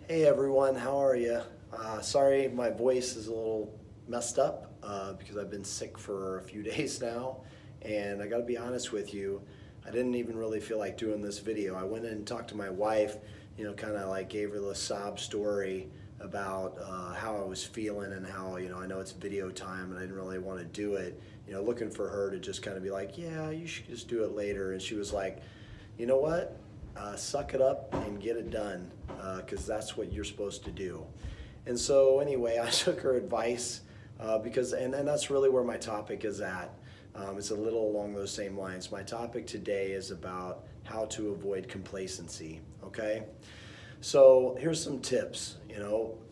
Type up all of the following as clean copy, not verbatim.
Hey everyone, how are you? Sorry my voice is a little messed up because I've been sick for a few days now, and I gotta be honest with you, I didn't even really feel like doing this video. I went in and talked to my wife, kind of like gave her the sob story about how I was feeling and how, I know it's video time and I didn't really want to do it, looking for her to just kind of be like, yeah, you should just do it later. And she was like, you know what? Suck it up and get it done because that's what you're supposed to do. And so anyway, I took her advice because, and that's really where my topic is at. It's a little along those same lines. My topic today is about how to avoid complacency, okay? So here's some tips,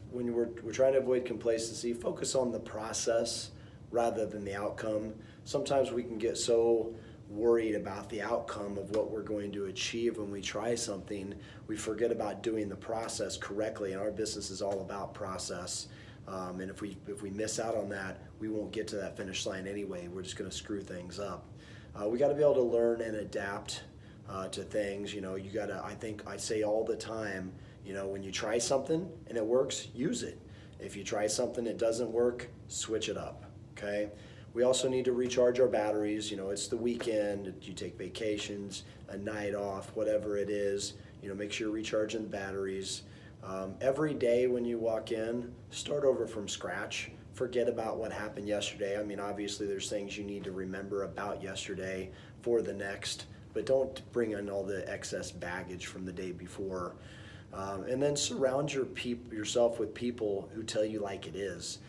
when we're trying to avoid complacency, focus on the process rather than the outcome. Sometimes we can get so worried about the outcome of what we're going to achieve when we try something, we forget about doing the process correctly, and our business is all about process. And if we miss out on that, we won't get to that finish line anyway. We're just going to screw things up. We got to be able to learn and adapt to things. You got to, I say all the time, when you try something and it works, use it. If you try something that doesn't work, switch it up, okay? We also need to recharge our batteries. It's the weekend, you take vacations, a night off, whatever it is, make sure you're recharging the batteries. Every day when you walk in, start over from scratch. Forget about what happened yesterday. I mean, obviously there's things you need to remember about yesterday for the next, but don't bring in all the excess baggage from the day before. And then surround yourself with people who tell you like it is.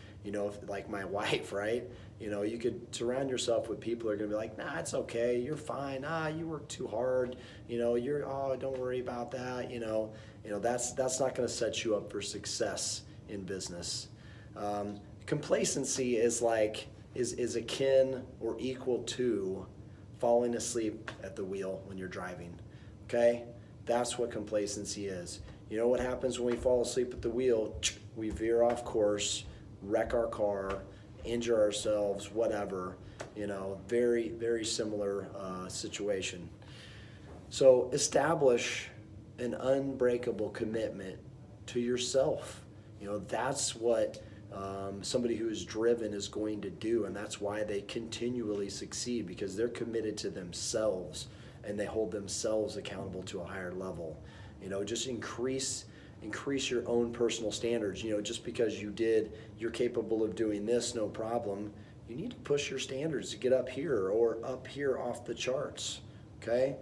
Like my wife, right? You could surround yourself with people who are going to be like, nah, it's okay, you're fine. You work too hard. Don't worry about that. That's not going to set you up for success in business. Complacency is akin or equal to falling asleep at the wheel when you're driving. Okay, that's what complacency is. What happens when we fall asleep at the wheel? We veer off course, wreck our car, injure ourselves, whatever. Very, very similar situation. So establish an unbreakable commitment to yourself. That's what somebody who is driven is going to do, and that's why they continually succeed, because they're committed to themselves and they hold themselves accountable to a higher level. Just increase your own personal standards. Just because you're capable of doing this, no problem. You need to push your standards to get up here or up here off the charts, okay?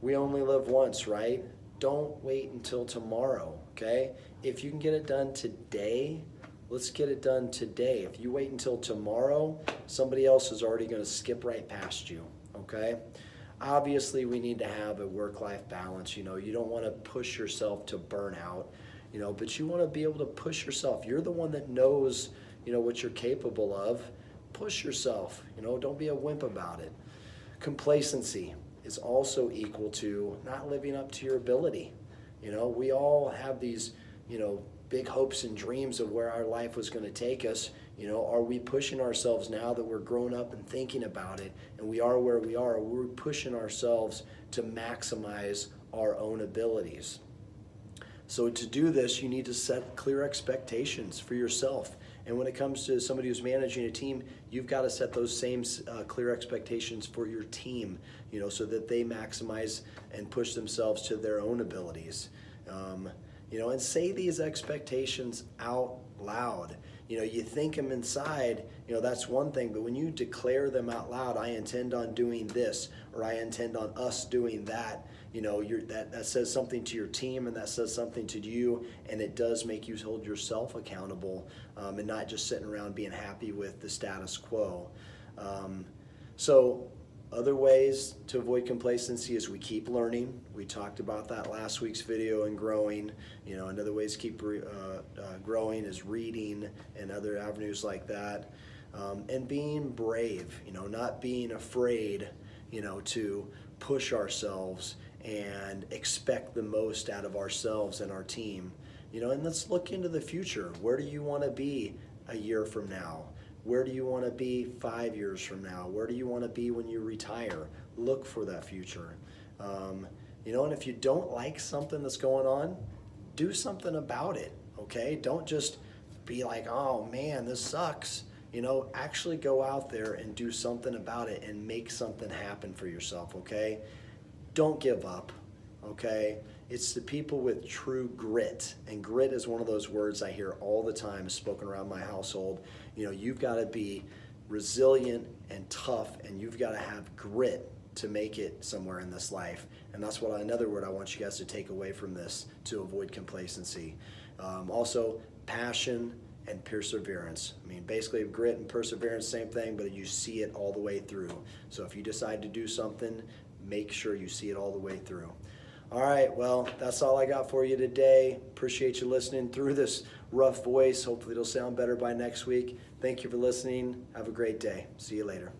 We only live once, right? Don't wait until tomorrow, okay? If you can get it done today, let's get it done today. If you wait until tomorrow, somebody else is already going to skip right past you, okay? Obviously, we need to have a work-life balance. You don't want to push yourself to burnout, but you want to be able to push yourself. You're the one that knows, what you're capable of. Push yourself, don't be a wimp about it. Complacency is also equal to not living up to your ability. We all have these, big hopes and dreams of where our life was going to take us. Are we pushing ourselves now that we're grown up and thinking about it and we are where we are? We're pushing ourselves to maximize our own abilities. So to do this, you need to set clear expectations for yourself. And when it comes to somebody who's managing a team, you've got to set those same clear expectations for your team, so that they maximize and push themselves to their own abilities. And say these expectations out loud. You think them inside, that's one thing, but when you declare them out loud, I intend on doing this, or I intend on us doing that, that says something to your team, and that says something to you, and it does make you hold yourself accountable, and not just sitting around being happy with the status quo. So other ways to avoid complacency is we keep learning. We talked about that last week's video and growing. Another ways to keep growing is reading and other avenues like that. And being brave, not being afraid, to push ourselves and expect the most out of ourselves and our team. And let's look into the future. Where do you want to be a year from now? Where do you want to be 5 years from now? Where do you want to be when you retire? Look for that future. And if you don't like something that's going on, do something about it, okay? Don't just be like, oh man, this sucks. Actually go out there and do something about it and make something happen for yourself, okay? Don't give up, okay? It's the people with true grit, and grit is one of those words I hear all the time spoken around my household. You've got to be resilient and tough, and you've got to have grit to make it somewhere in this life. And that's another word I want you guys to take away from this to avoid complacency. Also, passion and perseverance. Basically grit and perseverance, same thing, but you see it all the way through. So if you decide to do something, make sure you see it all the way through. All right, well, that's all I got for you today. Appreciate you listening through this rough voice. Hopefully it'll sound better by next week. Thank you for listening. Have a great day. See you later.